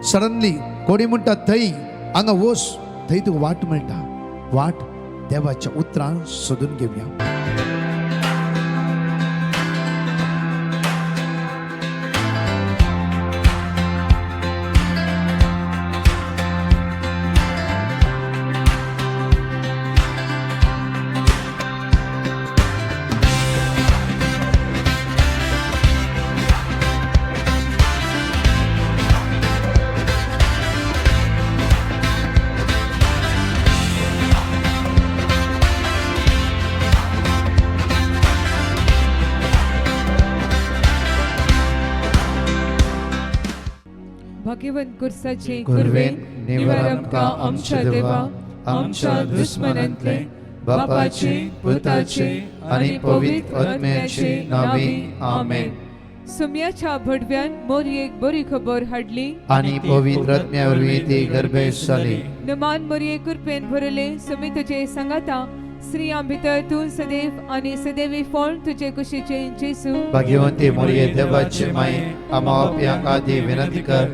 Suddenly कोणी म्हणटा थंय हांगा वस, थंय तुका वाट मेळटा. वाट देवाच्या उतरान सोदून घेवया. भाग्यवान कुर्साचे कुर्वेन निवार आमकां आमच्या देवा, आमच्या दुश्मनांतले, बापाचे, पुताचे आनी पवित्र आत्म्याचे नावे. आमेन. सुम्याच्या भडव्यान मोरयेक बरी खबर हाडली आनी पवित्र आत्म्यावरवी ती गर्भेश जाली. नमान मोरये कृपेन भरले सुमी तुझे संगाता, स्त्रियां भितर तूं सदैव आनी सदैवी फळ तुझे कुशीचे जेसू. भाग्यवंती मोरये देवाचे माये, आम्हा पाप्यांक आदी विनंती कर,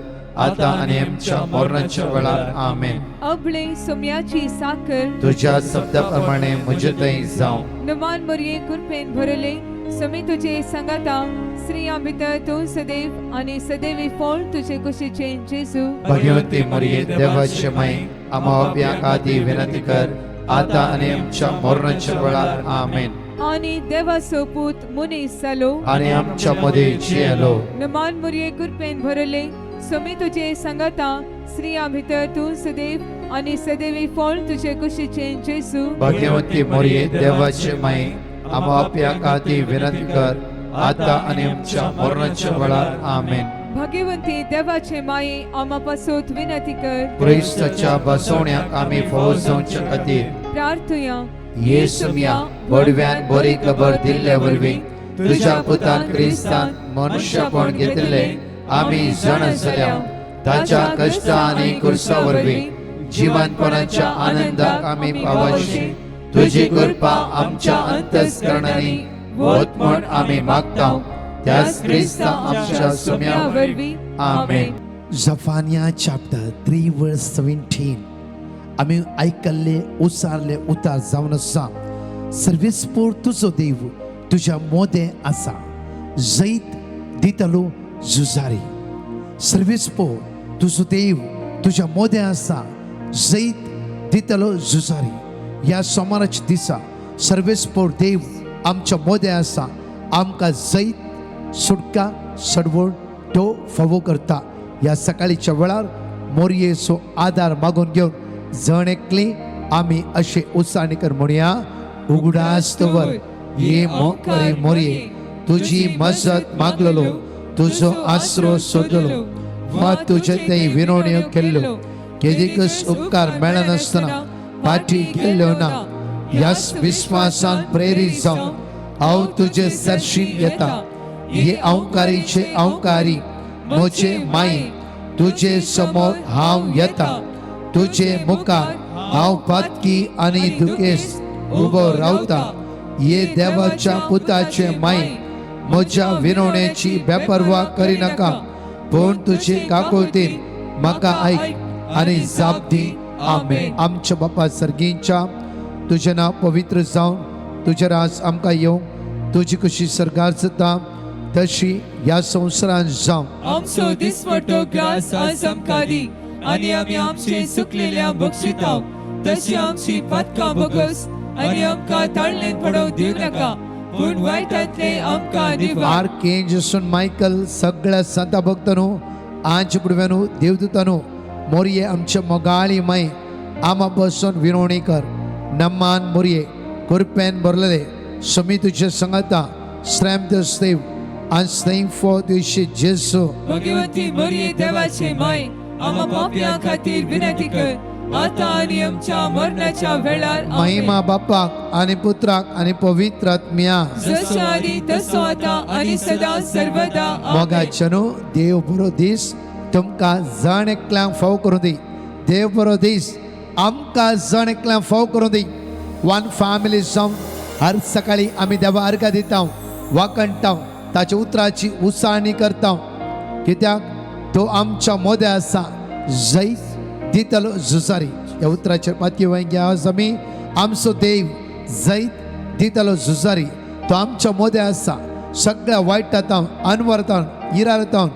आता आनी आमच्या मरणाच्या वेळार. आमेन. अबळे सुम्याची साकर तुझ्या शब्दाप्रमाणे म्हजे थंय जावं. नमान मोरये कृपेन भरले सुमी तुझे संगाता, स्त्रियां भितर तूं सदैव आनी सदैवी फळ तुझे कुशीचे जेसू. भाग्यवंती मोरये देवाचे माये, आम्हा पाप्यांक आदी विनंती कर, आता आनी आमच्या मरणाच्या वेळार. आमेन. आनी देवाचो पूत मनीस जालो आनी आमच्या मदीं जियेलो. नमान मोरये कृपेन भरले सुमी तुझे संगाता, स्त्रियां भितर तूं सदैव आनी सदैवी फळ तुझे कुशीचे जेसू. भाग्यवंती मोरये देवाचे माये, आम्हा पाप्यांक आदी विनंती कर, आता आनी आमच्या मरणाच्या वेळार. आमेन. भाग्यवंती देवाचे माये, आम्हा पासोत विनंती कर. क्रिस्ताच्या बसवण्याक आमी फावो जावचे खातीर प्रार्थया. येसुम्या बडव्यान बरी खबर दिल्ले वरवीं तुझ्या पुतान क्रिस्तान मनुष्यपण घेतले आमी जाण जाल्या. ताच्या कश्टा आनी कुर्सा वरवीं जिवंतपणाच्या आनंदाक आमी पावची. तुझी कृपा आमच्या अंतस्करणांनी वत म्हण आमी मागता. त्याच क्रिस्ता आमच्या सुम्या वरवीं. आमेन. Zephaniah chapter 3 verse 17. आम्ही ऐकले उसारले उतार जावन आसा. सर्वेस्पोर तुझो देव तुझ्या मोदे आसा, जैत दितलो जुजारी. सर्वेस्पोर तुझो देव तुझ्या मोदे आसा, जैत दितलो जुजारी. या सोमाराच्या दिसा सर्वेस्पोर देव आमच्या मोदे आसा, आमकां जैत सुटका सडवळ तो फावो करता. या सकाळीच्या वेळार मोरयेचो आदार मागून घेवन जण एकली आमी अशे उत्साहनीकर म्हणया. उगडास तोवर ये मोकळे मोरये, तुझी मजत मागलो, तुझो आसरो सोदलो, वा तुझे थंय विनवण्यो केल्ल्यो. केदीकच उपकार मेळनासतना फाटी गेल्ल्यो ना. ह्या विश्वासान प्रेरीत जावन हांव तुजे सरशीन येता. ये अवकारीचे अवकारी म्हजे माये, तुझे समोर हांव येता. तुझे मुखार हांव पातकी आनी दुखेस उबो रावता. ये देवाच्या पुताचे माये, म्हज्या विनवणेची बेपरवा करिनाका, पूण तुजे काकुळतीन म्हाका आयक आनी जाप दी. आमेन. आमच्या बापा सर्गींच्या तुझे नांव पवित्र जावन तुझे राज आमकां येवं. तुजी कशी सरकार जाता तशी ह्या संवसारांत जावं. आमचो दिसवटो ग्रास आज आमकां दी, आनी आमी आमचे सुकलेल्या बक्षिता. तशी आमची पातकां बोगस आनी आमकां ताळणेंत पडोवं दिवं नाका, पूण वायटांतले आमकां निवार. आर्केंजसून मायकल सगळ्या संता भक्तांनो, आंच पुडव्यानो, देवदूतांनो, मोरये आमच्या मोगाळी माय आमा बसून विनवणी कर. नमान मोरये कृपेन भरलेले समी तुझे संगता strength Dev and thank for this Jesus. Bhagwanti मोरये देवाचे माय, आम्हा पाप्यां खातीर विनंती कर, आता आनी आमच्या मरणाच्या वेळार. महिमा बापाक आणि पुत्राक आणि पवित्र आत्म्याक, जसो आदी तसो आता आनी सदा सर्वदा. मोगाचनो देव बरो दीस तुमकां जण एकल्यांक फाव करूं दी. देव बरो दीस आमकां जण एकल्यांक फाव करूं दी. वन फॅमिली जावन हर सकाळी आमी देवा अर्घ दिता, वाकणटा, ताच्या उतराची उसाळणी करता, कित्याक तो आमच्या मोदे आसा जैत दितलो झुजारी. या उतराचेर पातये वांग्या आज आमी आमचो देव जैत दितलो झुजारी. तो आमच्या मोदे आसा. सगळ्या वायटांतां अनवरतां इरारतां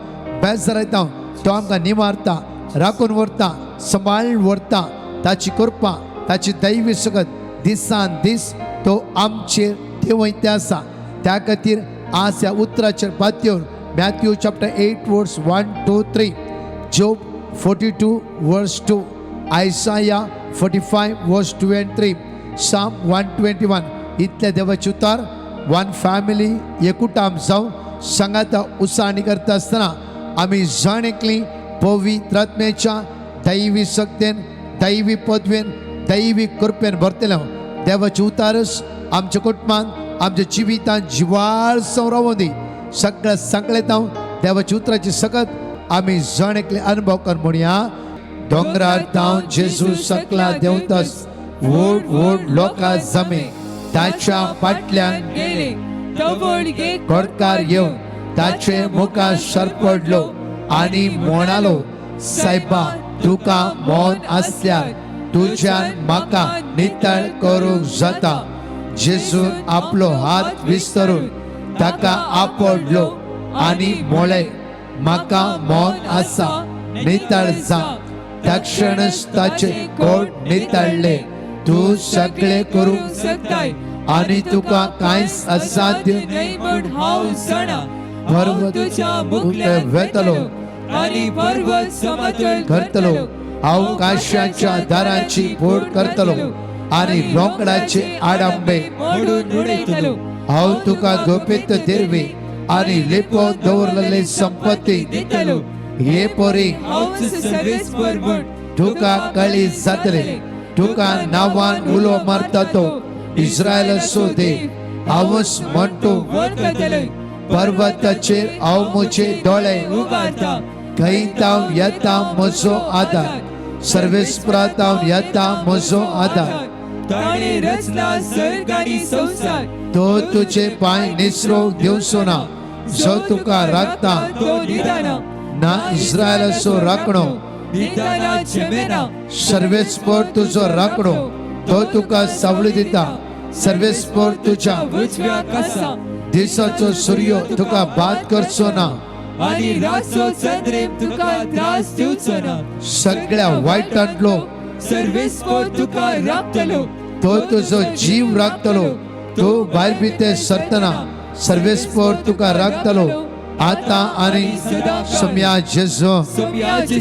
बेजारांतां तो आमकां निमारता, राखून व्हरता, सांबाळून व्हरता. ताची कृपा, ताची दैवी सगत दिसान दीस तो आमचेर देंवयते आसा. त्या खातीर आज ह्या उतराचेर पातयेवन मॅथ्यू चॅप्टर 8 वर्स 1 2 3, जोब 42 वर्स 2, आयसाया 45 वर्स 2 and 3, साम 121 इतले देवाचे उतार वन फॅमिली एकूटाम जावन संगाता उसाणी करता आसतना आमी जाणेकली पवित्र आत्म्याच्या दैवी शक्तीन, दैवी पदवेन, दैवी कृपेन भरतले. देवाचे उतारस आमच्या कुटुंबान, आमच्या जिवितान जिवाळ रावूं दी. सगळ्या संकलेतां देवाच्या उतराची सकत आमी जाणेकले अनुभव कर म्हणया. दोंगरार तावन जेजू सकला देंवतस व्हड व्हड लोकां जमे ताच्या फाटल्यान गेले तवळगे कोडकार येवन ताचे मुखार सरपडलो आनी म्हणालो, सायबा तुका मौन आसल्यार तुज्यान म्हाका नितळ करूंक जाता. जेजून आपलो हात विस्तरून ताका आपडलो आनी म्हळे, म्हाका मौन आसा, नितळ जा. तक्षणच ताचे कोट नितळले. तू सगळे करूंक सकताय आनी तुका कांयच असाध्य नाही म्हण हांव जाणा. पर्वत तुझ्या मुखले मुखल्यान वेतलो आणि पर्वत समतल करतलो. हांव काश्याच्या दारांची फोड करतलो आनी रोकडाचे आडंबे मोडून उडयतलो. हांव तुका गोपीत दिरवी आनी लिपो दवरलेली संपत्ती दितलो. हे पोरी हांव सर्वेस्पर म्हण तुका कळी जातले. तुका नांवान उलो मारता तो इस्रायलाचो देव हांवच म्हणतो. वळखतलोय पर्वताचेर हांव म्हजे दोळे उबारता. खंयतां येता म्हजो आदार. सर्वेस्परांत हांव येता म्हजो आदार. ताणे रचला सर्ग आणि संसार. तो तुझे पांय निसरोक दिवचो ना. जो तुका राखता तो निदाना ना इस्रायलाचो राखणो. निदाना जमेना. सर्वेस्पर तुजो राखणो तो तुका सावळी दिता. सर्वेस्पर तुज्या उजव्या कसा दिसाचो सूर्य तुका बाद करचो ना. आणि रातचो चंद्रेम तुका त्रास दिवचो ना. सगळ्या वायटांतलो सर्वेस्पर तुका राखतलो. तो तुजो जीव राखतलो. तू भायर भितर सरतना सर्वेस्पर तुका राखतलो आता आणि सम्या जेजू.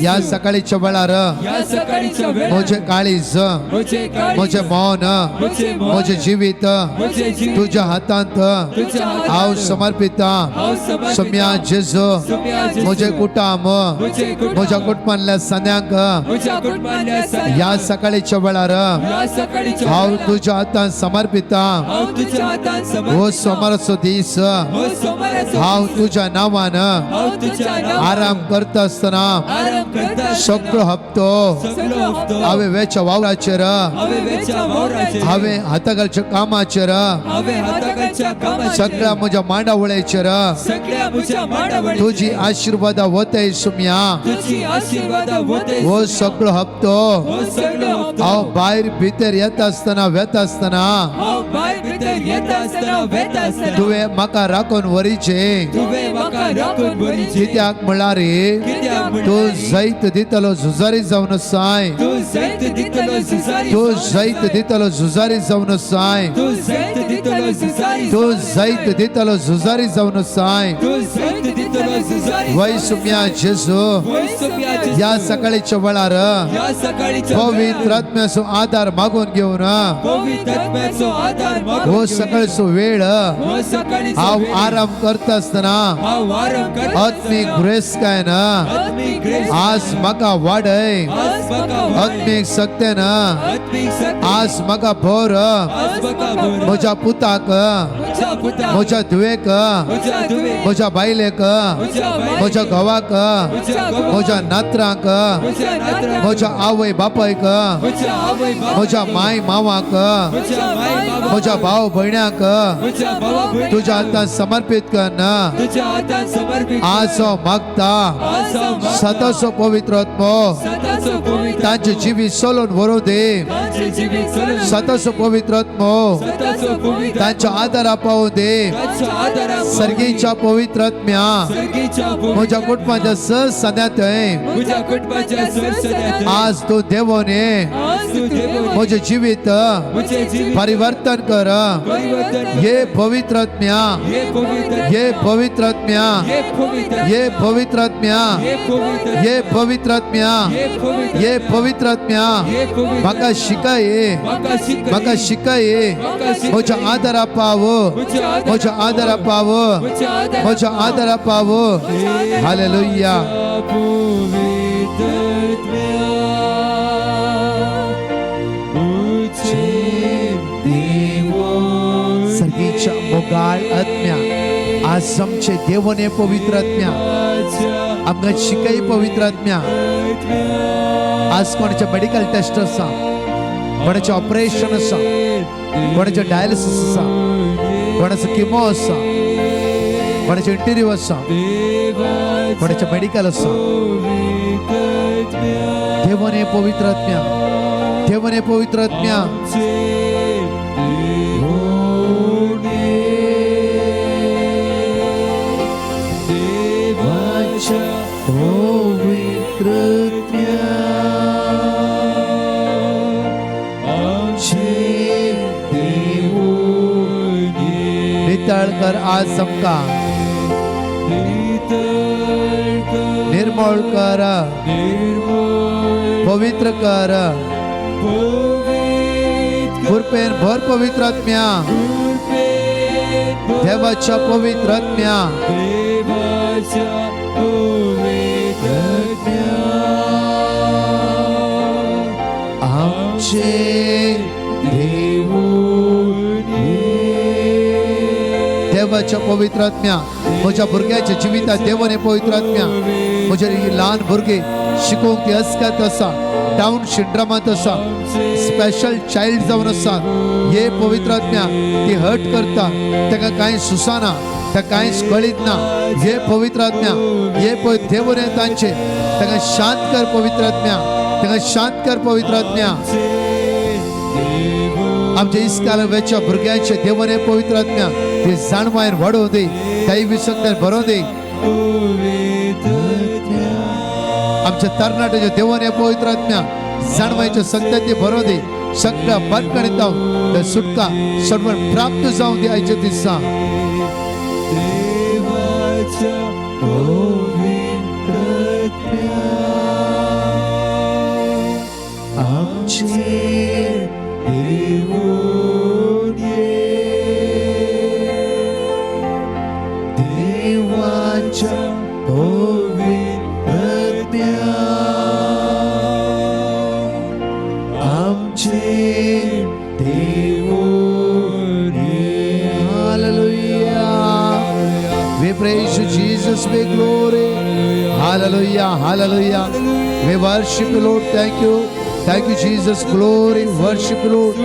या सकाळीच्या वेळार या सकाळीच्या वेळार म्हजे काळीज, म्हजे काळीज, म्हजे मौन, म्हजे मौन, म्हजे जिवीत म्हजे जीव तुझ्या हातांत तुझ्या हातांत हांव समर्पिता. हांव समर्पिता. सम्या जेजू. सम्या जेजू. म्हजे कुटुंब, म्हजे कुटुंब, म्हज्या कुटुंबांतल्या सन्यांक म्हज्या कुटुंबातल्या सगळ्या या सकाळीच्या वेळार या सकाळीच्या हांव वेळार तुझ्या हातांत समर्पिता. हांव तुझ्या हातांत हो समर्पिता. सोमाराचो दीस हो सोमाराचो हांव तुझ्या नांवान हांव तुझ्या नांवान आराम करता आसतना आराम करता सगळो हप्तो सगळो हप्तो हांवें वेच्या वावराचेर, हांवें वेच्या वावराचेर, हांवें हातागालच्या कामाचेर, हांवें हातागालच्या कामाचेर, सगळ्या म्हज्या मांडावळेचेर सगळ्या म्हज्या मांडावळीचेर तुजी आशिर्वादा वतय सुम्या. तुझी आशीर्वादा वते. हो सगळो हप्तो हो सगळो हप्तो हांव भायर भितर येता आसतना वेता आसतना हांव भायर भितर येता आसतना वेता आसतना तुवें म्हाका राखून व्हरीचे. तुवें म्हाका राखून व्हरीचे. कित्याक म्हळ्यार कित्याक तूं म्हळ्यार जैत दितलो झुजारी जावन साय. तूं जैत दितलो झुजारी. तूं जैत दितलो झुजारी जावन साय. तूं जैत दितलो झुजारी. तूं जैत दितलो झुजारी जावन साय. तूं जैत दितलो झुजारी. वय सुम्या जेजू. वय सुम्या जेजू. या सकाळीच्या वेळार या सकाळीच्या पवित्र आत्म्याचो आधार मागून घेवन पवित्र आत्म्याचो आधार मागून हो घेवन सकाळचो वेळ हो सकाळीचो हांव वेळ आराम करता आसतना हांव आराम करता आत्मीक ग्रेस काय ना आत्मीक ग्रेस आज म्हाका वाडय. आज म्हाका आत्मीक सक्तेन आत्मीक शक्ती आज म्हाका भर. आज म्हाका भर. म्हज्या पुताक, म्हज्या पुताक, म्हज्या धुवेक, म्हज्या धुवेक, म्हज्या बायलेक, म्हज्या बायलेक, म्हज्या घोवाक, म्हज्या घोवाक, म्हज्या नात्रांक, म्हज्या नात्रांक, म्हज्या आवय बापायक, म्हज्या आवय बापायक, म्हज्या माय मावाक, म्हज्या माय बाबाक, म्हज्या भाव भयण्याक म्हज्या भावा भयणीक तुज्या हातांत समर्पित करना. तुझ्या हातांत समर्पित आज हांव मागता आज सदांचो पवित्र आत्मो सदांचो पवित्र तांचे जिवी सोलून व्हरो दे तांचे जिवीत चलून सदांचो पवित्र आत्मो सदांचो पवित्र तांचो आदार आपावो दे तांचो आदार आपावो सर्गीच्या पवित्र आत्म्या सर्गीच्या म्हज्या कुटुंबाच्या सदां थंय म्हज्या कुटुंबाच्या सदांत आज तू देवोने आज तू देव म्हजे जिवीत म्हजे जिवीत परिवर्तन कर परिवर्तन ये पवित्र आत्म्या हे पवित्र ये पवित्र आत्म्या हे पवित्र ये पवित्र आत्म्या हे पवित्र ये पवित्र आत्म्या हे पवित्र ये पवित्र आत्म्या हे पवित्र म्हाका शिकाय म्हाका शिकाय म्हज्या आदार पाव म्हज्या आदार पाव म्हज्या आदार पाव हालेलुया सर्गीच्या मोगाळ आत्म्या आज आमचे देवने पवित्र आत्म्या आमकां शिकाय पवित्र आत्म्या आज कोणाचे मेडिकल टेस्ट आसा कोणाचे ऑपरेशन आसा कोणाचे डायलिसिस आसा कोणाचो किमो आसा कोणाचे इंटरव्यू आसा कोणाचे मेडिकल आसा देवने पवित्र आत्म्या देवने पवित्र आत्म्या पवित्र नितळ कर आज आमकां निर्मळ कर पवित्र कर कृपेन भर पवित्र आत्म्या देवाच्या पवित्र आत्म्या आमचे देवाच्या पवित्र आत्म्या म्हज्या भुरग्याच्या जिवितात देवाने पवित्र आत्म्या म्हजे ल्हान भुरगे शिकोवंक ती अस्कत आसा डाऊन सिंड्रोमात आसा स्पेशल चाइल्ड जावन आसा हे पवित्र आत्म्या ती हर्ट करता ताका कांय सुसाना ताका कांयच कळीत ना हे पवित्र आत्म्या हे देवने तांचे ताका शांत कर पवित्र आत्म्या ताका शांत कर पवित्र आत्म्या आमच्या इस्काला वेच्या भुरग्यांचे देवने पवित्र आत्म्या ते जाणवायन वाडोव दे दैवी शक्तीन भरोव दे आमच्या तरणाट्याच्या देवाने पवित्र आत्म्या जाणवायच्या संतती भरोव दे सगळ्या बंदकणीत जावन सुटका सर्व प्राप्त जावं दे आयच्या दिसा We praise you, Jesus. We glory. Hallelujah. Hallelujah. We worship you, Lord. Thank you. Thank you, Jesus. Glory. Worship you, Lord.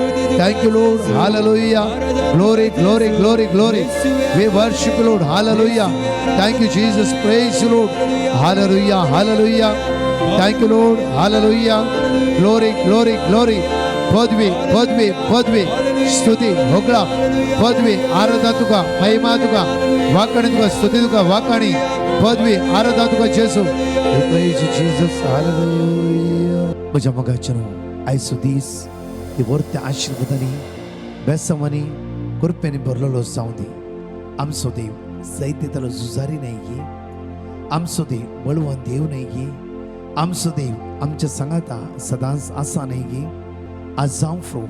Thank you, Lord. Hallelujah. Glory, glory, glory, glory. We worship you, Lord. Hallelujah. Thank you, Jesus. Praise you, Lord. Hallelujah. Hallelujah. Thank you, Lord. Hallelujah. Glory, glory, glory. पदवी पदवी पदवी स्तुती होकळा पदवी आराधना तुका महिमा तुका वाकणी तुका स्तुती तुका वाकणी पदवी आराधना तुका जेसू praise Jesus hallelujah म्हज्या मोगाचेर आयचो दीस ती वर्त्या आशिर्वादांनी बेसमांनी कृपेनी भरलेलो जावं दी आमचो देव सैत्येतलो झुजारी नाही गे आमचो देव बळवान देव नाही गे आमचो देव आमच्या संगाता सदांच आसा नाही गे आज जावं फ्रो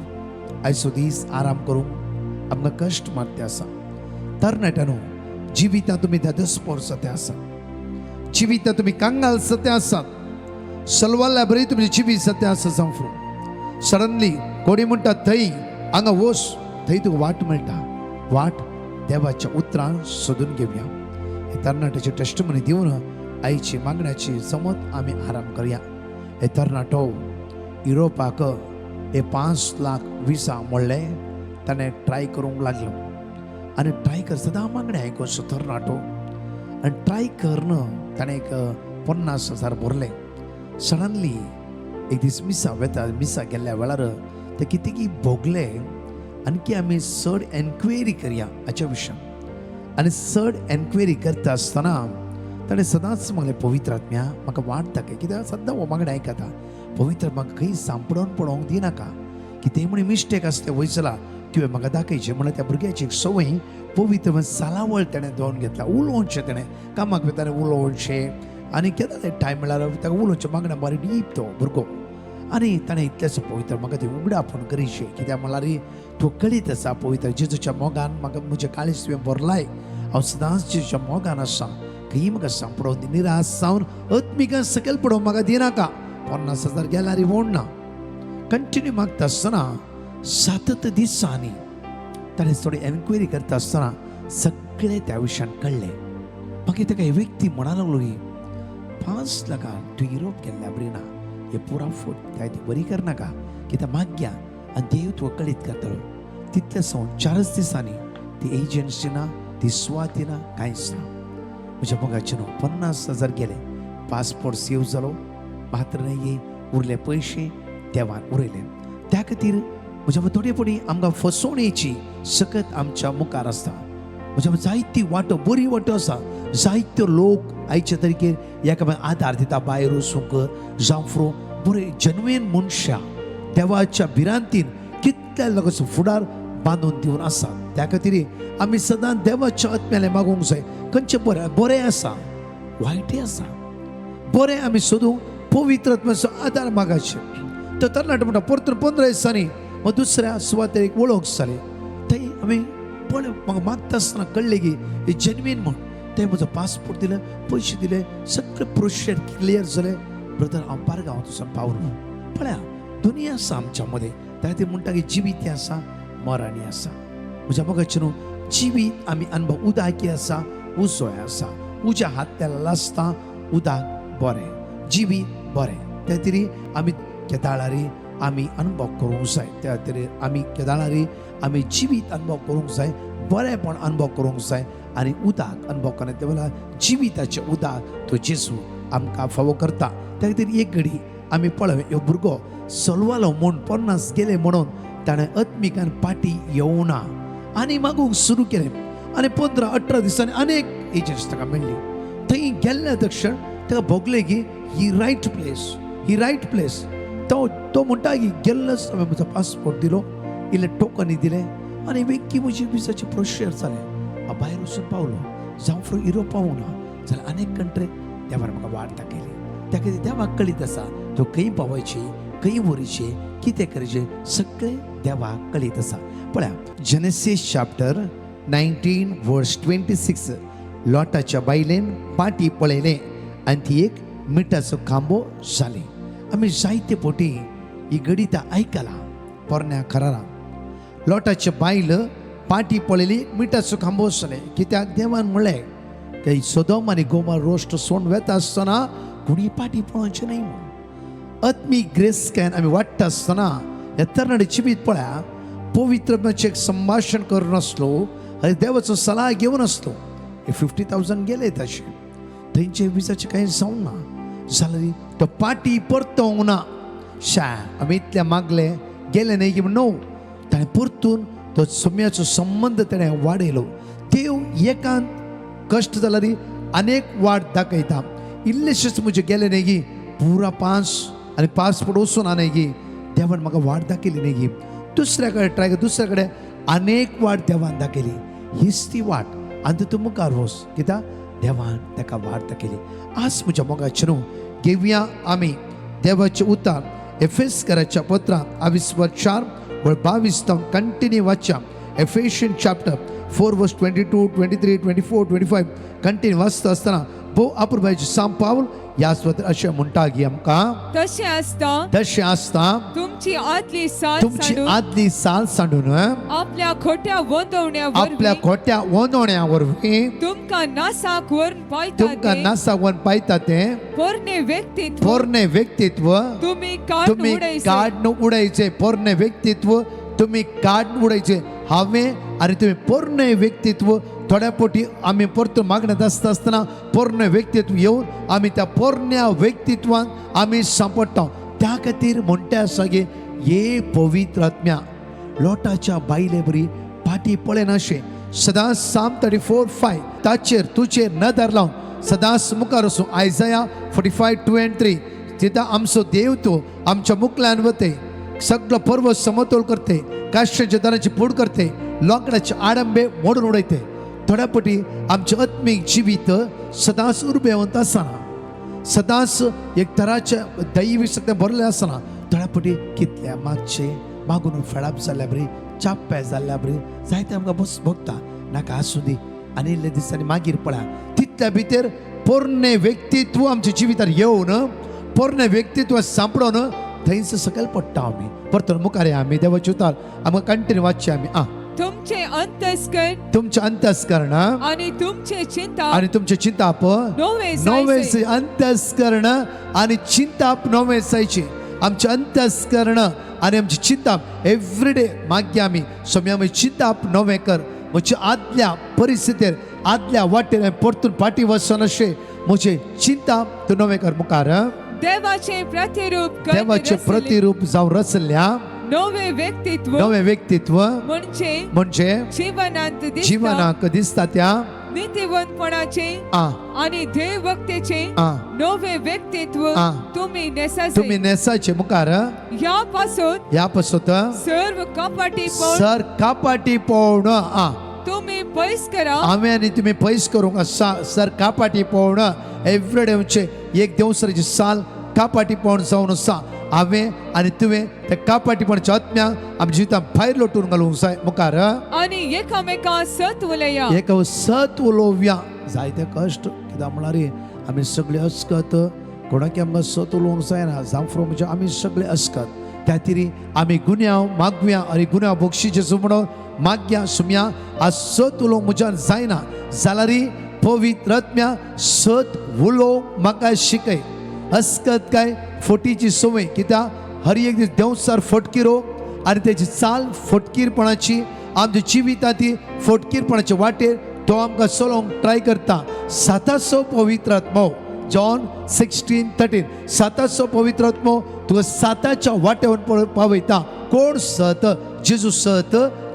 आयचो दीस आराम करूंक आमकां कश्ट मारते आसा तरणाट्यानो जिवितां तुमी धादस्पोर सते आसा जिवितां तुमी कांगाल सते आसात सलवाल्या बरी तुमचें जिवीत सते आसा जावं फ्रो सडनली कोणी म्हणटा थंय हांगा वच थंय तुका वाट मेळटा वाट देवाच्या उतरां सोदून घेवया हे तरणाट्याची टेस्टमनी दिवन आईची मागण्याची समत आमी आराम करया हे तरणाटो युरोपाक हे 5 लाख विसा म्हणले ताणें ट्राय करूंक लागलो आनी ट्राय कर सदां मागणें आयको तरणाटो आनी ट्राय करन ताणें एक 50,000 भरले. सडनली एक दीस मिसा गेल्ल्या वेळार ते कितें की भोगले आणखी आमी चड एन्क्वायरी करया हाच्या विशयान. आनी चड एन्क्वायरी करता आसतना ताणें सदांच म्हणलें पवित्र आत्म्या म्हाका वाट दाखय, कित्याक सद्दां हो मागणें आयकता पवित्र म्हाका खंय सांपडोन पडोवंक दिनाका, कितेंय म्हणी मिस्टेक आसता वयचला तुवें म्हाका दाखयचें. म्हणल्यार त्या भुरग्याची एक संवय पवित्र सालावळ ताणें दोन घेतला. उलोवचें ताणें कामाक वयतालें उलोवचें आनी केदां टायम मेळ्ळार ताका उलोवचें मागणें बरें डीप तो भुरगो. आनी ताणें इतलेंच पवित्र म्हाका ती उगडापूण करीशें, कित्याक म्हळ्यार तूं कळीत आसा पवित्र जेजूच्या मोगान म्हाका म्हजें काळीज तुवें भरलाय. हांव सदांच जेजूच्या मोगान आसा, खंय म्हाका सांपडोवन दी, निराश जावन आत्मिकान सकयल पडोवंक म्हाका दिनाका. 50,000 गेल्यार इवोड ना. कंटिन्यू मागता आसतना 7 दिसांनी ताणें थोडी एन्क्वायरी करता आसतना सगळें त्या विशयान कळलें. मागीर ताका एक व्यक्ती म्हणा लागलो की 5 लाखान तूं युरोप गेल्ल्या बरी ना, हे पुरा फूट काय ती बरी करनाका, कित्याक मागया आनी देव तुका कळीत करतलो. तितले सावन 4 दिसांनी ती एजन्सी ना, ती सुवात ना, कांयच ना. म्हज्या मोगाचे न्हू 50,000 गेले, पासपोर्ट सेव जालो, मात्र नाही उरले पयशे देवान उरयले. त्या खातीर म्हज्या थोडेपणी आमकां फसवणेची सकत आमच्या मुखार आसता. म्हज्या जायती वाटो बरी वाटो आसा. जायत्यो लोक आयचे तरीकेर एकामेकांक आदार दिता, भायर वचूंक जावं फ्रो बरे जेन्युइन मनशां देवाच्या भिरांतीन कितल्या लोकांचो फुडार बांदून दिवन आसा. त्या खातीर आमी सदां देवाच्या आत्म्याले मागूंक जाय. खंयचे बरें आसा, वायटय आसा. बरें आमी सोदूंक पवित्र आत्म्याचो आदार मागचे. तो तरणाटो म्हणटा परतून 15 दिसांनी मग दुसऱ्या सुवातेर एक वळख जाली. थंय आमी पळय म्हाका मागता आसतना कळ्ळें की हे जेन्युइन म्हण. थंय म्हजो पासपोर्ट दिले, पयशे दिले, सगळें प्रोसिजर क्लियर जालें. ब्रदर हांव पारगांव वचून पावलो. पळया दुनिया आसा आमच्या मदें. त्या खातीर म्हणटा की जिवीत आसा, मरणी आसा. म्हज्या मोगाचे न्हू जिवीत आमी अनुभव उदाकी आसा, उजोय आसा. उज्या हाताला लासता उदाक बरें, जिवीत बरें. त्या खातीर आमी केदाळारी आमी अनुभव करूंक जाय. त्या खातीर आमी केदाळारी आमी जिवीत अनुभव करूंक जाय, बरेपण अनुभव करूंक जाय आनी उदाक अनुभव करना. ते वेळार जिविताचे उदाक तो जेजू आमकां फावो करता. त्या खातीर एक घडी आमी पळय ह्यो भुरगो चलवालो म्हूण 50 गेले म्हणून ताणें आत्मिकान पाटी येवना आनी मागूंक सुरू केलें. आनी 15-18 दिसांनी अनेक एजंट्स ताका मेळ्ळी. थंय गेल्ल्या तक्षण ताका भोगलें की ही रायट प्लेस. तो म्हणटा की गेल्लोच हांवें म्हजो पासपोर्ट दिलो, इल्ले टोकनी दिले आनी वेगळी म्हजी विजाची प्रोसिजर जालें. हांव भायर वचून पावलो, जावं फ्रो युरोप पावूं ना जाल्यार अनेक कंट्री देवान म्हाका वाट दाखयली. त्या खातीर देवाक कळीत आसा तो खंय पावयची, खंय व्हरची, कितें करचें सगळें देवाक कळीत आसा. पळया जेनेसीस चॅप्टर 19 वर्स 26 लॉटाच्या बायलेन पाटी पळयलें आनी ती एक मिठाचो खांबो जाली. आमी जायते फावटी ही गडीता आयकला पोरण्या खरारां. लॉटाचे बायल पाटी पळयली, मिठाचो खांबो जालें. कित्याक देवान म्हणलें की सोदोम आनी गोमोर रोस्ट सोडून वेता आसतना कोणी पाटी पळोवचें न्हय म्हणून. आत्मीक ग्रेस कॅन आमी वाडटा आसतना ह्या तरणाटे जिवीत पळया पवित्रपणाचें एक संभाशण करूनासलो आनी देवाचो सल्ला घेवनासलो. हे 50,000 गेले तशे थंयचे विजाचें कांय जावंक ना जाल्यार तो पाटी परतोवंक ना. आमी इतले मागले गेले न्हय की नो ताणें परतून तो सोम्याचो संबंद ताणें वाडयलो. देव एकांत कश्ट जाल्यार अनेक वाट दाखयता. इल्लेशेच म्हजे गेले न्हय की पुरा 5 आनी पासपोर्ट वचून न्हय की देवान म्हाका वाट दाखयली न्हय की दुसऱ्या कडेन ट्राय कर, दुसऱ्या कडेन अनेक वाट देवान दाखयली. हीच ती वाट आनी तूं मुखार वच कित्याक देवान ताका वाट दाखयली. आज म्हज्या मोगाचे न्हू घेवया आमी देवाचें उतर एफेसकाराच्या पत्रांत 22 कंटिन्यू वाचया. एफेशियन चॅप्टर 4 वर्स 22, 23, 24, 25 कंटिन्यू वाचता आसतना भोव अपुरबायेचें सांग पावल ह्या सुवातेर अशें म्हणटा की आमकां तशें आसता तुमची आदली साल सांडून आपल्या खोट्या वोंदवण्या वरवीं तुमकां नासाक व्हरून पायता तें पोरणे व्यक्तित्व तुमी काडून उडयचे. पोरणे व्यक्तित्व तुमी काडून उडयचे. हांवें आनी तुमी पोरणे व्यक्तित्व थोड्या पोटी आम्ही परतून मागण्यात असताना पूर्ण व्यक्तित्व येऊन आम्ही त्या पूर्ण व्यक्तित्वात आम्ही सांपडतो. त्या खातीर म्हणटा सगळे ये पवित्र आत्म्या लोटाच्या बायले बरी पाटी पळेन अशें सदांच साम 34:5 ताचेर तुचेर नदर लावन सदांच मुखार वचूं. आयझाया 45:2-3 तिथं आमचो देव तो आमच्या मुखल्यान वते, सगळं पर्व समतोल करते, काश्याच्या दाराची पूड करते, लोकडाचे आडंबे मोडून उडयते. थोड्या पटी आमचे आत्मीक जिवीत सदांच उर्बेवंत आसना, सदांच एक तराच्या दैवी सगळें भरलें आसना. थोड्या पटी कितल्या मागचे मागून फेडाप जाल्ल्या बरी चाप्प्या जाल्ल्या बरी जायते आमकां बस भोगता. नाका आसूं दी आनी इल्ले दिसांनी मागीर पळया तितल्या भितर पोरणे व्यक्तित्व आमच्या जिवितार येवन पोरणे व्यक्तित्व सांपडोन थंयच सकयल पडटा. आमी परतून मुखार या आमी देवाची उतार आमकां कंटिन्यू वाचची आमी. तुमचे अंतस्करण तुमचे अंतस्करण आणि तुमचे चिंता आणि तुमचे चिंताप नवे नवे अंतस्करण आणि चिंताप नवे जायचे. आमचे अंतस्करण आणि आमची चिंताप एव्हरीडे मागया आमी सोम्या आमी चिंताप नवे कर. म्हजे आदल्या परिस्थितीर आदल्या वाटेर परतून फाटी वचून अशें म्हजे चिंताप तूं नवे कर मुखार. देवाचे प्रतिरूप देवाचे प्रतिरूप जावन रचल्या नवे व्यक्तित्व म्हणजे जीवनाक दिसता त्या नीतिवंतपणाचे आणि देवभक्तीचे नवे व्यक्तित्व तुम्ही नेसाचे मुखार. यापासून सर्व कापाटीपण तुम्ही पैस करा. आम्ही आणि तुम्ही पैस करूंक सर कापाटीपण एव्हरीडे एक देवसराची साल कापाटीपण जावन आसा. हांवें आनी तुवें त्या कापाटीपणाच्या आत्म्या आमच्या जिवितांत भायर लोटून घालूंक जाय मुखार. आनी एकामेकां सत उलया, एक सत उलोवया. जायते कश्ट कित्याक म्हळ्यार आमी सगळे अस्कत, कोणाक आमकां सत उलोवंक जायना जावं म्हणजे आमी सगळे अस्कत. त्या खातीर आमी गुन्यांव मागुया आनी गुन्यांव बक्षीचे म्हणून मागया सुम्या आज सत उलोवंक म्हज्यान जायना जाल्यार पवित्र आत्म्या सत उलोवंक म्हाका शिकय. अस्कत काय फटीची सवय कित्याक हर एक दीस देवसार फटकिरो आनी तेची चाल फटकीरपणाची आमच्या जिवितांत ती फटकीरपणाच्या वाटेर तो आमकां चलोवंक ट्राय करता. साताचो पवित्र आत्मो जॉन 16:13 साताचो पवित्र आत्मो तुका साताच्या वाटेवर पावयता. कोण सत?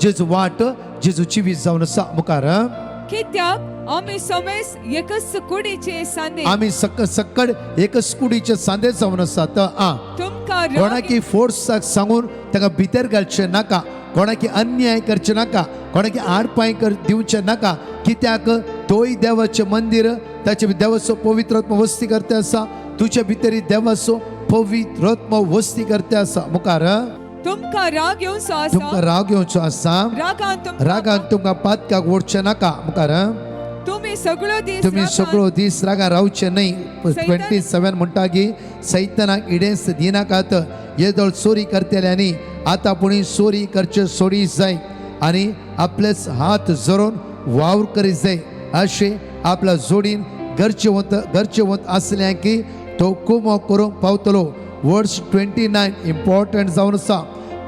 जेजू वाट जेजू जिवीत जावन आसा मुखार. कित्याक आमी समेस एकच कुडीचे सांदे, आमी सकड एकच कुडीचे सांदे जावन आसात. तुमकां कोणाकी फोर्साक सांगून ताका भितर घालचे नाका, कोणाकी अन्याय करचे नाका, कोणाकी आडपाय दिवचे नाका. कित्याक तोय देवाचे मंदिर, ताचे देवाचो पवित्र आत्मा वस्ती करते आसा. तुझे भितर देवाचो पवित्र आत्मा वस्ती करते आसा मुखार. तुमकां राग येवचो आसा, रागान तुमकां पातकाक ओडचे नाका मुखार. तुम्ही सगळो दीस रागा रावचे न्हय. 27 म्हणटा की सैतानाक इडेस दिनाकात येदोळ चोरी करतेल्यांनी आता पुणी चोरी करचे सोडी जाय आनी आपलेच हात जोडून वावर करीत जाय अशें आपल्या जोडीन गरजेवंत असल्या की तो कुमो करूंक पावतलो. वर्स 29 इम्पॉर्टंट जावन आसा.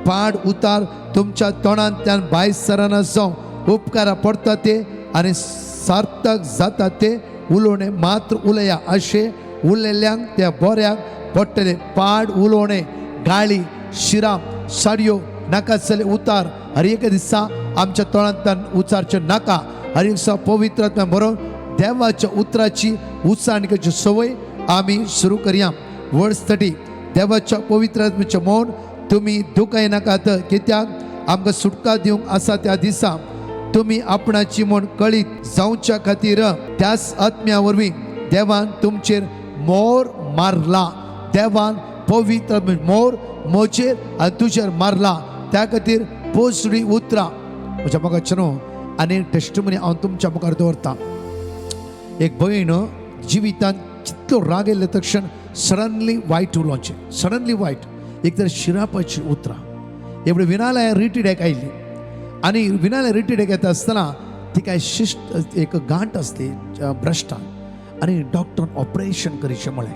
पाड उतार तुमच्या तोंडांतल्यान भायर सरना जावं उपकारा पडटा ते आनी सार्थक जाता ते उलोवणे मात्र उलया. अशें उलयल्यांक त्या बऱ्याक पडटले. पाड उलोवणे, गाळी, शिराम, साडयो नाका जाले उतार हर एक दिसा आमच्या तोंडांतल्यान उच्चारचे नाका. हर एक दिसा पवित्र आत्म्या बरोवन देवाच्या उतराची उच्चारण्याची सवय आमी सुरू करया. वर्स 30 देवाच्या पवित्र आत्म्याचे मौन तुम्ही दुखाय नाकात कित्याक आमकां सुटका दिवंक आसा त्या दिसा तुम्ही आपणाची म्हण कळीत जावच्या खातीर त्याच आत्म्या वरवीं देवान तुमचेर मोर मारला. देवान पवित्र मोर म्हजेर आनी तुजेर मारला. त्या खातीर पोसडी उतरा. म्हज्या म्हाका चनो आनी टेस्टमनी हांव तुमच्या मुखार दवरता. एक भयण जिवितांत कितलो राग येयले तक्षण सडनली वायट उलोवचें, सडनली वायट एक तर शिरापाची उतरां. एवढे विनालय रिटिडेक आयिल्ली आनी विनालय रिटिडेक येता आसतना ती काय शिश्ट एक गांठ आसली ब्रश्टान आनी डॉक्टरान ऑपरेशन करचें म्हळें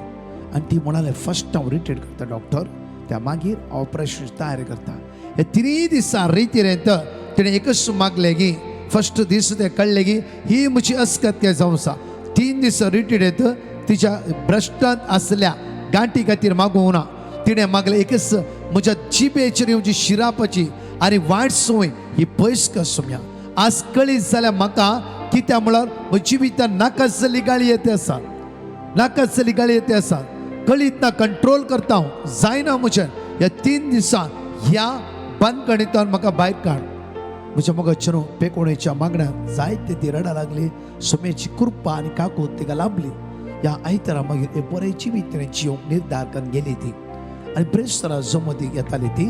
आनी ती म्हणाले फर्स्ट हांव रिटेड करता डॉक्टर, त्या मागीर ऑपरेशन तयारी करता. हे 3 दिसां रितीरेंत तिणें एकच मागलें की फर्स्ट दीस ते कळले की ही म्हजी अस्कत काय जावं आसा. 3 दीस रिट्रीट येत तिच्या भ्रश्टांत असल्या गांठी खातीर मागूं ना. तिणें मागलें एकच म्हज्या जिबेचेर येवची शिरापाची आनी वायट संवय ही पयस कर सोम्या. आज कळीत जाल्यार म्हाका कित्या म्हळ्यार म्हज्या जिवितान नाकाच जाल्ली गाळी येते आसा, नाकाच जाल्ली गाळी येते आसा. कळीत ना कंट्रोल करता हांव जायना म्हजें. ह्या 3 दिसां ह्या बंदखणींतल्यान म्हाका भायर काड. म्हज्या मोगाच्या पेकोणेच्या मागण्याक जायते ती रडा लागली. सोम्याची कृपा आनी काकूत तिका लाभली. ह्या आयतारा मागीर एक बरें जिवीत तिणें जिवंक निर्धार करून गेली ती. आनी प्रेस्तरा जमती येताली ती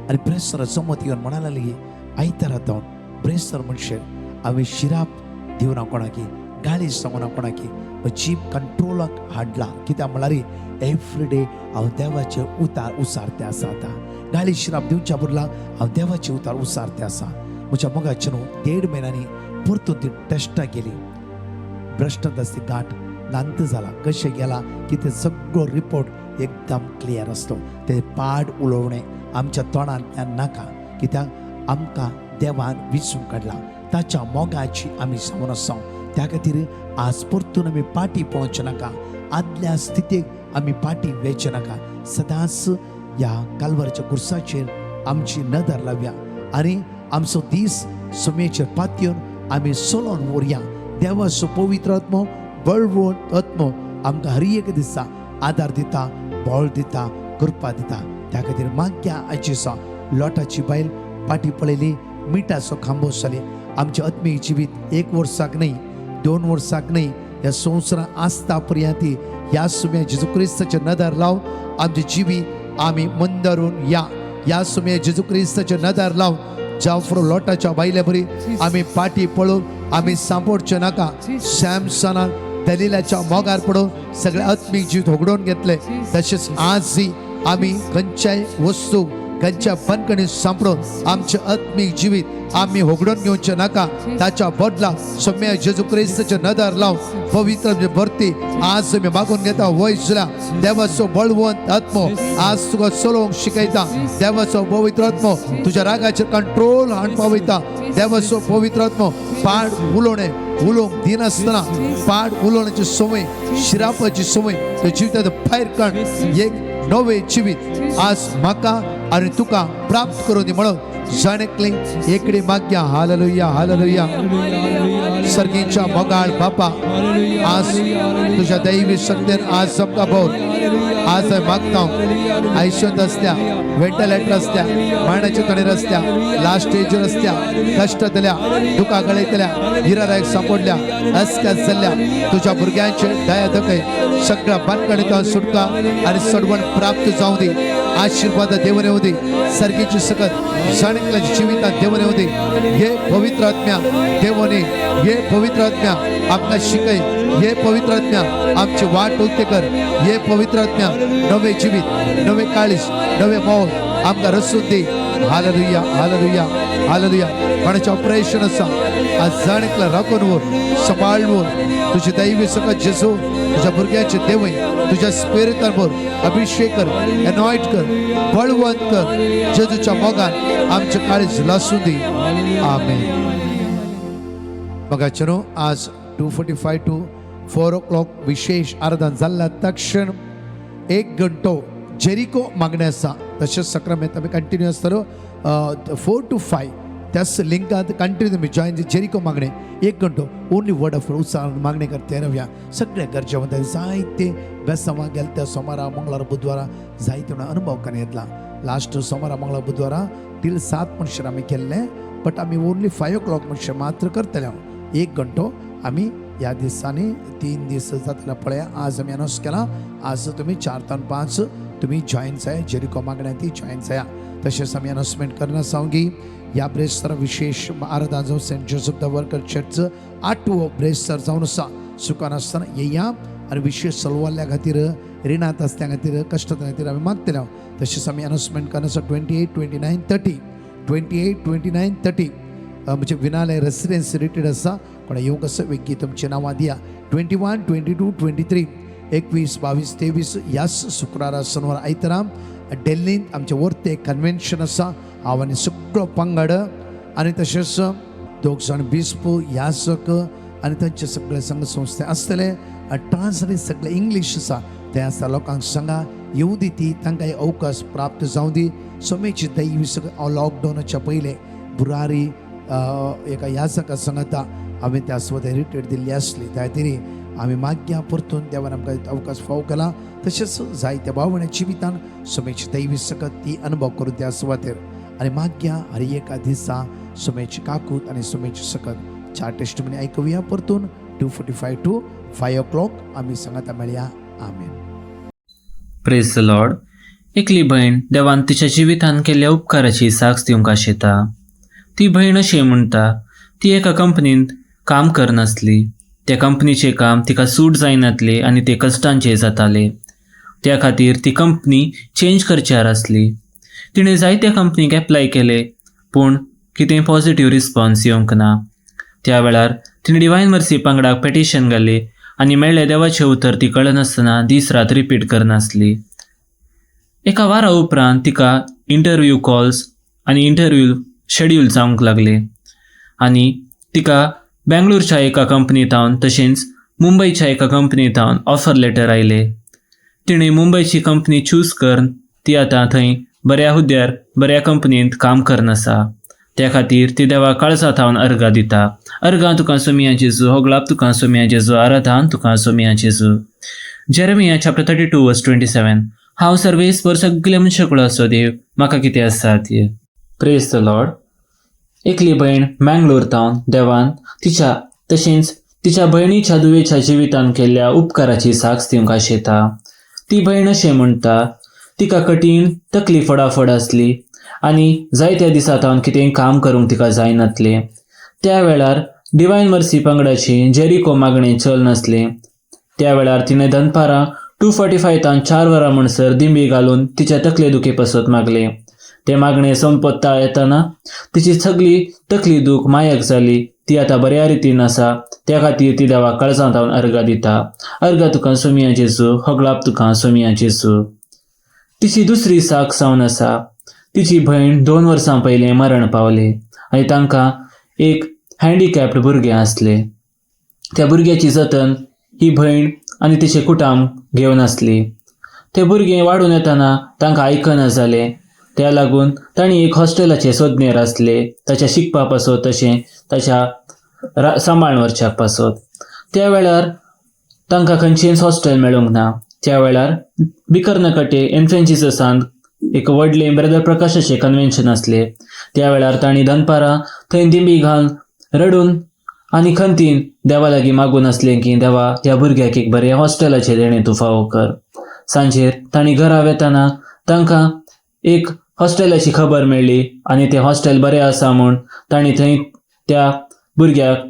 आनी प्रेस्तरा जमती येवन म्हणा लागली आयतारा जावन प्रेस्तर म्हणशे हांवें शिराप दिवना कोणाकी, गाळी सांगना कोणाकी, जीब कंट्रोलाक हाडला. कित्याक म्हळ्यार एवरीडे हांव देवाचे उसारते आसा. आतां गाळी शिराप दिवच्या बदला हांव देवाचे उसारते आसा. म्हज्या मोगाचे 1.5 म्हयन्यांनी परतून ती टेस्टां गेली. भ्रश्टांत आसली गांठ नांत जाला कशें गेला की ते सगळो रिपोर्ट एकदम क्लियर आसलो. ते पाड उलोवणें आमच्या तोंडांतल्यान नाका. कित्याक आमकां देवान विचून काडला. ताच्या मोगाची आमी जावन आसा. त्या खातीर आज परतून आमी पाटी पळोवचे नाका. आदल्या स्थितीक आमी पाटी वेचे नाका. सदांच ह्या काल्वारच्या कुर्साचेर आमची नदर लावया आनी आमचो दीस सोमेचेर पातयेवन आमी चलोवन व्हरया. देवाचो पवित्र आत्मो बळवून आत्मो आमकां हर एक दिसा आदार दिता, बळ दिता, कृपा दिता. त्या खातीर माग्या आयची सा लोटाची बायल पाटी पळयली, मिठाचो खांबो जाली. आमचें आत्मीय जिवीत 1 वर्साक न्हय, 2 वर्साक न्हय, ह्या संवसारांत आसता पर्यंत ह्या सुम्या जेजू क्रिस्ताचे नदर लावन आमचें जिवीत आमी मंदरून ह्या सुम्या जेजू क्रिस्ताचे नदर लावन जावफ्रो लोटाच्या बायले बरी आमी पाटी पळोवन आमी सांपडचे नाका. सॅमसनान दलिलाच्या मोगार पडून सगळे आत्मीक जीव होगडोवन घेतले. तशेंच आजय आमी खंयच्याय वस्तू खंयच्या बंदखणीत सांपडून आमचे आत्मीक जिवीत आमी होगडोवन घेवचे नाका. ताच्या बदला सोम्या जेजू क्रिस्ताचे नदर लावन पवित्र भरती आज आमी मागून घेता. वयसल्या देवाचो बळवंत आत्मो आज तुका चलोवंक शिकयता. देवाचो पवित्र आत्मो तुज्या रागाचेर कंट्रोल हाडपा वयता. देवाचो पवित्र आत्मो पाड उलोवंक दिनासतना पाड उलोवण्याची संवय, शिरापाची संवय त्या जिवितांत भायर काड. एक नवे जिवीत आज म्हाका आनी तुका प्राप्त करून दी म्हणून जाणेकली एकडे माग्या. Hallelujah, hallelujah. सर्गीच्या मोगाळ बापा आज तुझ्या दैवी शक्तीन आज आमकां भोव. आज हांव मागता आयुश्यांत आसल्या, वेंटिलेटर आसल्या, मरणाच्या कडेर आसल्या, लास्ट स्टेजीर आसल्या, कश्ट जाल्या, दुखां गळयतल्या, हिरारायक सांपडल्या, अस्कास जाल्ल्या तुझ्या भुरग्यांचे दया दखय सगळ्या बंदखणींतल्यान सुटका आनी सडवण प्राप्त जावं दी. आशीर्वाद देवन येवं दी. सर्गीची सकत जाणेकल्याच्या जिवितांत देवन येवं दी. हे पवित्र आत्म्या देवने, हे पवित्र आत्म्या आमकां शिकय. हे पवित्र आत्म्या आमची वाट उक्ती कर. हे पवित्र आत्म्या नवे जिवीत, नवे काळीज, नवे मोल आमकां रसून दी. Hallelujah, hallelujah, hallelujah. कोणाचें ऑपरेशन आसा आज जाणेकला राखून व्हर, सांबाळून व्हर. तुजी दैवी सकत जेजू तुझ्या भुरग्यांचे देवय तुझ्या स्पिरितान भर, अभिषेक कर, एनॉइट कर, बळवंत कर. जेजूच्या मोगान आमचे काळीज लासून दी. आमेन. मगाचनो आज 2:45 to 4 o'clock विशेष आराधन जाल्ल्या तक्षण 1 घंटो जेरिको मागणे आसा. तशेंच सक्रमेंत आमी कंटिन्यू आसतलो 4 to 5 त्याच लिंकांत कंटिन्यू तुमी जॉइन जेरिको मागणे 1 घंटो ओनली वर्ड ऑफ उत्साह मागणे करते रावया. सगळे गरजेवंत जायते बेसांवां गेले त्या सोमारा मंगळार बुधवारा जायते अनुभव करून येतला. लास्ट सोमारा मंगळार बुधवारा टील 7 मनशां आमी केल्ले, बट आमी ओनली 5 o'clock मनशां मात्र करतले. 1 घंटो आमी ह्या दिसांनी 3 दीस जातले पळया. आज आमी अनाउन्स केला आज तुमी 4 to 5 तुमी जॉइन जाय जेरिको मागण्या ती जॉइन जाया. तशेंच आमी अनाउन्समेंट करना सांगी ह्या ब्रेस्तर विशेष आराधना जावन Saint Joseph the Worker church 8वो ब्रेस्तर जावन आसा. सुखान आसतना येया आनी विशेष चलवाल्ल्या खातीर, रिणांत आसल्या खातीर, कश्टां खातीर आमी मागतले. तशेंच आमी अनाउन्समेंट करना आसा 28, 29, 30 28, 29, 30 म्हणजे विनालय रेसिडेन्सी रिट्रीट आसा. कोणा येवंक आसा वेगी तुमची नांवां दिया. 21, 22, 23 21, 22, 23 ह्याच शुक्रारा शनिवार आयतारा दिल्लींत आमचे वर्ते कन्वेन्शन आसा. हांव आनी सगळो पंगड आनी तशेंच दोग जाण बिस्पो याजक आनी तांचे सगळे संघ संस्थे आसतले. ट्रान्सलेट सगळे इंग्लीश आसा ते आसता. लोकांक सांगा येऊ दी ती तांकां अवकाश प्राप्त जावं दी. सोमेची दैवी सगळं लॉकडावनाच्या पयले बुरारी एका याजका सांगता आमी त्या स्वता रिट्रीट दिल्ली आसली. त्या खातीर आमी मागया परतून देवान आमकां अवकाश फावो केला. तशेंच जायत्या भावण्या जिवितान सोमेची दैवी सकत ती अनुभव करून त्या सुवातेर आनी मागया हर एका दिसा सोमेची काकूत आनी सोमेची सकत चार टेस्टमनी आयकुया परतून 2:45 to 5 o'clock आमी सांगता मेळया. आमेन. Praise the Lord. एकली भयण देवान तिच्या जिवितान केल्ल्या उपकाराची साक्ष दिवंक आशेता. ती भयण अशें म्हणटा ती एका कंपनींत काम करनासली. त्या कंपनीचें काम तिका सूट जायनातले आनी ते कश्टांचे जाताले. त्या खातीर ती कंपनी चेंज करच्यार आसली. तिणें जायत्या कंपनीक एप्लाय केले पूण कितें पॉझिटिव्ह रिस्पॉन्स येवंक ना. त्या वेळार तिणें डिवायन मर्सी पंगडाक पेटिशन घालें आनी मेळ्ळें देवाचें उतर ती कळनासतना दीस रात रिपीट करनासली. एका वारा उपरांत तिका इंटरव्यू कॉल्स आनी इंटरव्यू शेड्यूल जावंक लागले आनी तिका बेंगळूरच्या एका कंपनींतावन तशेंच मुंबयच्या एका कंपनींतावन ऑफर लेटर आयले. तिणें मुंबयची कंपनी चूज करून ती आतां थंय बऱ्या हुद्द्यार बऱ्या कंपनींत काम करनासा. त्या खातीर ती देवा काळजांतावन अर्घां दिता. अर्घां तुका सोमिया जेजू, होगलाप तुका सोमिया जेजू, आराधन तुका सोमिया जेजू. Jeremiah chapter 32 verse 27. हांव सर्वेस्पर सगळे मनशाकुळाचो देव, म्हाका कितें आसा ती. Praise the Lord. एकली भयण मँगलोरतावन देवान तिच्या तशेंच तिच्या भयणीच्या दुवेच्या जिवितान केल्ल्या उपकाराची साक्ष दिवंक आशेता. ती भयण अशें म्हणटा तिका कठीण तकली फडाफड आसली आनी जायत्या दिसांतावन कितें काम करूंक तिका जायनातले. त्या वेळार डिवायन मर्सी पंगडाची जेरिको मागणें चल नासलें. त्या वेळार तिणें दनपारां 2:45 4 वरां म्हणसर दिंबी घालून तिच्या तकले दुखे पासत मागले. ते मागणें संपत्ता येताना तिची सगळी तकली दूख मायक जाली. ती आतां बऱ्या रितीन आसा. त्या खातीर ती देवा काळजांतावन अर्घां दिता. अर्घां तुका सोमिया जेजू, होगलाप तुका सोमिया जेजू. तिची दुसरी साख जावन आसा. तिची भयण 2 वर्सां पयलें मरण पावले आनी तांकां एक हँडिकॅप्ड भुरगें आसले. त्या भुरग्याची जतन ही भयण आनी तिचे कुटुंब घेवन आसली. तें भुरगें वाडून येताना तांकां आयकना जालें. त्या लागून तांणी एक हॉस्टेलाचे सोदनेर आसले, ताच्या शिकपा पासत तशें ताच्या सांबाळून व्हरच्या पासत. त्या वेळार तांकां खंयचेंच हॉस्टेल मेळूंक ना. त्या वेळार बिकर्नकटे एन्फ्रेंचिसांत एक व्हडलें ब्रदर प्रकाशाचें कन्वेन्शन आसलें. त्या वेळार तांणी दनपारां थंय दिंबी घालून रडून आनी खंतीन देवा लागीं मागून आसलें की देवा ह्या भुरग्याक एक बरें हॉस्टेलाचें देणें तूं फावो कर. सांजेर तांणी घरा वेताना तांकां एक हॉस्टेलाची खबर मेळ्ळी आनी तें हॉस्टेल बरें आसा म्हूण तांणी थंय त्या भुरग्याक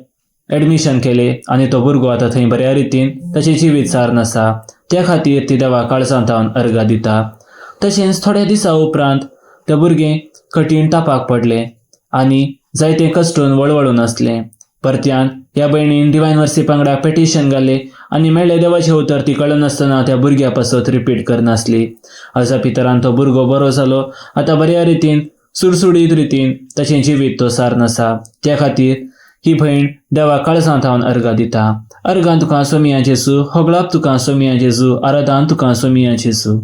एडमिशन केलें आनी तो भुरगो आतां थंय बऱ्या रितीन ताचें जिवीत सारन आसा. त्या खातीर ती देवा काळजांतावन अर्घां दिता. तशेंच थोड्या दिसां उपरांत तें भुरगें कठीण तापाक पडलें आनी जायतें कश्टून वळवळून आसलें. परत्यान ह्या भयणीन डिवायन मर्सी पंगडाक पेटिशन घालें आनी मेळ्ळें देवाचें उतर ती कळनासतना त्या भुरग्या पासत रिपीट करनासली. अजा पितरान तो भुरगो बरो जालो. आतां बऱ्या रितीन सुडसुडीत रितीन ताचें जिवीत तो सारन आसा. त्या खातीर ही भयण देवा काळजांतावन अर्घां दिता. अर्घां तुका सोमिया जेजू, होगलाप तुका सोमिया जेजू, आराधन तुका सोमिया जेजू.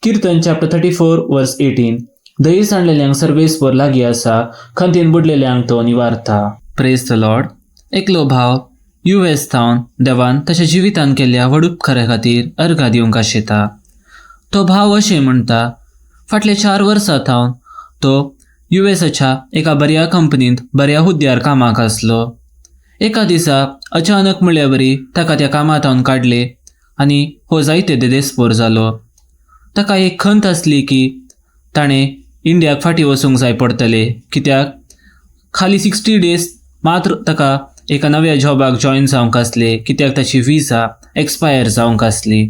कीर्तन चॅप्टर 34 verse 18. दही सांडलेल्यांक सर्वेस्पर लागीं आसा, खंतीन बुडलेल्यांक तो निवारता. Praise the Lord. एकलो भाव US थावन देवान ताच्या जिवितान केल्ल्या व्हड उपकारा खातीर अर्घां दिवंक आशेता. तो भाव अशें म्हणटा फाटले 4 वर्सां थावन तो USच्या एका बऱ्या कंपनींत बऱ्या हुद्द्यार कामाक आसलो. एका दिसा अचानक म्हळ्या बरी ताका त्या कामांतावन काडले आनी हो जायते देदेस्पोर जालो. ताका एक खंत आसली की ताणें इंडियाक फाटीं वचूंक जाय पडटले, कित्याक खाली 60 days मात्र ताका एका नव्या जॉबाक जॉइन जावंक आसले, कित्याक ताची विजा एक्सपायर जावंक आसली.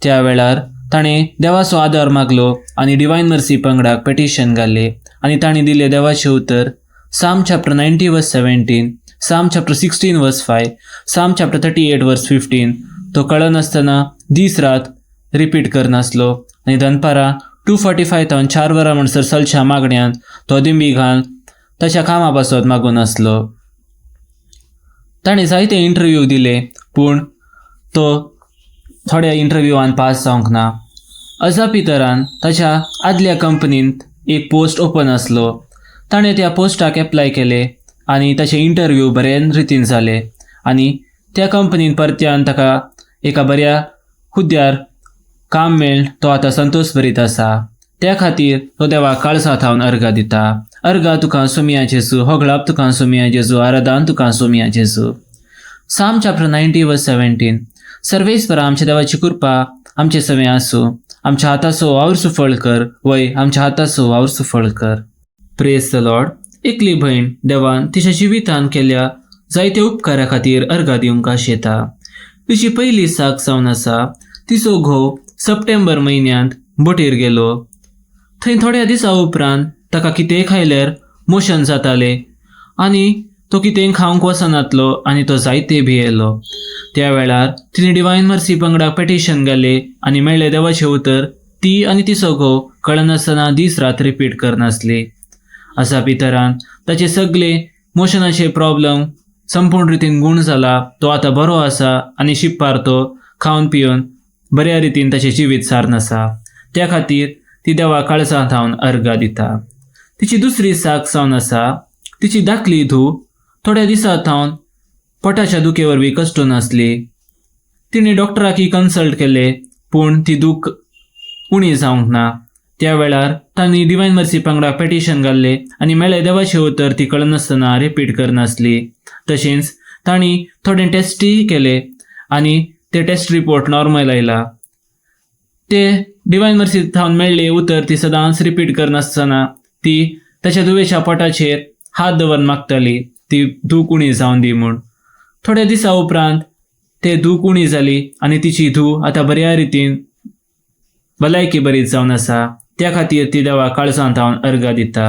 त्या वेळार ताणें देवाचो आदार मागलो आनी डिवायन मर्सी पंगडाक पेटिशन घालें आनी तांणी दिलें देवाचें उतर. साम चॅप्टर 90 verse 17, साम चॅप्टर 16 verse 5, साम चॅप्टर 38 verse 15. तो कळनासतना दीस रात रिपीट करनासलो आनी दनपारां 2:45 4 वरां म्हणसर सलच्या मागण्यान तो दिंबी घालून ताच्या कामा पासत मागून आसलो. ताणें जायते इंटरव्यू दिले पूण तो थोड्या इंटरव्यूवान पास जावंक ना. अजापी तरान ताच्या आदल्या कंपनींत एक पोस्ट ओपन आसलो. ताणें त्या पोस्टाक एप्लाय केले आनी ताचे इंटरव्यू बरे रितीन जाले आनी त्या कंपनीन परत्यान ताका एका बऱ्या हुद्द्यार काम मेळ्ळें. तो आतां संतोश भरीत आसा. त्या खातीर तो देवाक काळजांत थावन अर्घां दिता. अर्घा तुका सोमिया जेजू, होगळाप तुका सोमिया जेजू, आराधन तुका सोमिया जेजू. साम चॅप्टर 90 वर्स 17. सर्वेस्परा आमच्या देवाची कृपा आमचे सवे आसूं. आमच्या हाताचो वावर सुफळ कर, वय आमच्या हाताचो वावर सुफळ कर. Praise the Lord. एकली भयण देवान तिच्या जिवितान केल्या जायत्या उपकारा खातीर अर्घा दिवंक आशेता. तिची पयली साक जावन आसा. तिचो घोव सप्टेंबर म्हयन्यांत बोटीर गेलो. थंय थोड्या दिसा उपरांत ताका कितेंय खायल्यार मोशन जाताले आनी तो कितेंय खावंक वचनातलो आनी तो जायते भियेलो. त्या वेळार तिणें डिवायन मर्सी पंगडा पेटिशन घालें आनी मेळ्ळें देवाचें उतर. ती आनी तिचो घोव कळनासतना दीस रात रिपीट करनासली. असा भितरान ताचे सगळे मोशनाचे प्रॉब्लम संपूर्ण रितीन गूण जाला. तो आतां बरो आसा आनी शिप्पार तो खावन पिवन बऱ्या रितीन ताचें जिवीत सारन आसा. त्या खातीर ती देवा काळजांत थावन अर्घा दिता. तिची दुसरी साक जावन आसा. तिची धाकली धूव थोड्या दिसां थावन पोटाच्या दुखे वरवीं कश्टून आसली. तिणें डॉक्टराकी कन्सल्ट केले पूण ती दूख उणी जावंक ना. त्या वेळार तांणी डिवायन मर्सी पंगडा पेटिशन घाल्ले आनी मेळ्ळें देवाचें उतर ती कळनासतना रिपीट करनासली. तशेंच तांणी थोडे टेस्टीय केले आनी ते टेस्ट रिपोर्ट नॉर्मल आयला. ते डिवायन मर्सी थावन मेळ्ळें उतर ती सदांच रिपीट करनासतना ती ताच्या धुवेच्या पोटाचेर हात दवरून मागताली ती दूख उणी जावन दी म्हूण. थोड्या दिसा उपरांत ते दूख उणी जाली आनी तिची धूव आतां बऱ्या रितीन भलायकी बरी जावन आसा. त्या खातीर ती देवा काळजांत थावन अर्घा दिता.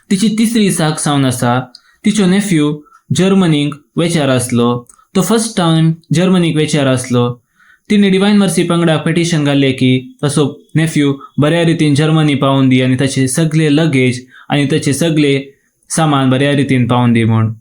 तिची तिसरी साक जावन आसा. तिचो नेफ्यू जर्मनीक वेचार आसलो. तो फर्स्ट टायम जर्मनीक वेचार आसलो. तिने डिवायन मर्सी पंगडा पेटिशन घाल्लें की तसो नेफ्यू बऱ्या रितीन जर्मनी पावून दी आनी ताचे सगळे लगेज आनी ताचे सगळे सामान बऱ्या रितीन पावून दी म्हूण.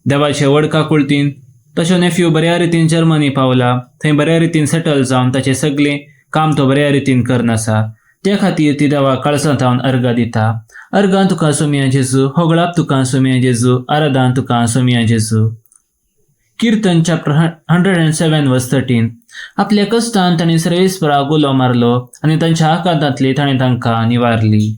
देवाचे वडका कुळतीन तसो नेफ्यू बऱ्या रितीन जर्मनी पावला. थंय बऱ्या रितीन सेटल जावन ताचें सगळें काम तो बऱ्या रितीन करन आसा. त्या खातीर ती देवा काळजांत थावन अर्घा दिता. अर्घां तुका सोमिया जेजू, होगळाप तुका सोमिया जेजू, आराधन तुका सोमिया जेजू. कीर्तन चॅप्टर 107 वर्स 13. आपल्या कश्टान ताणें सर्वेस्पराक उलो मारलो आनी तांच्या आकांतांतली ताणें तांकां निवारली.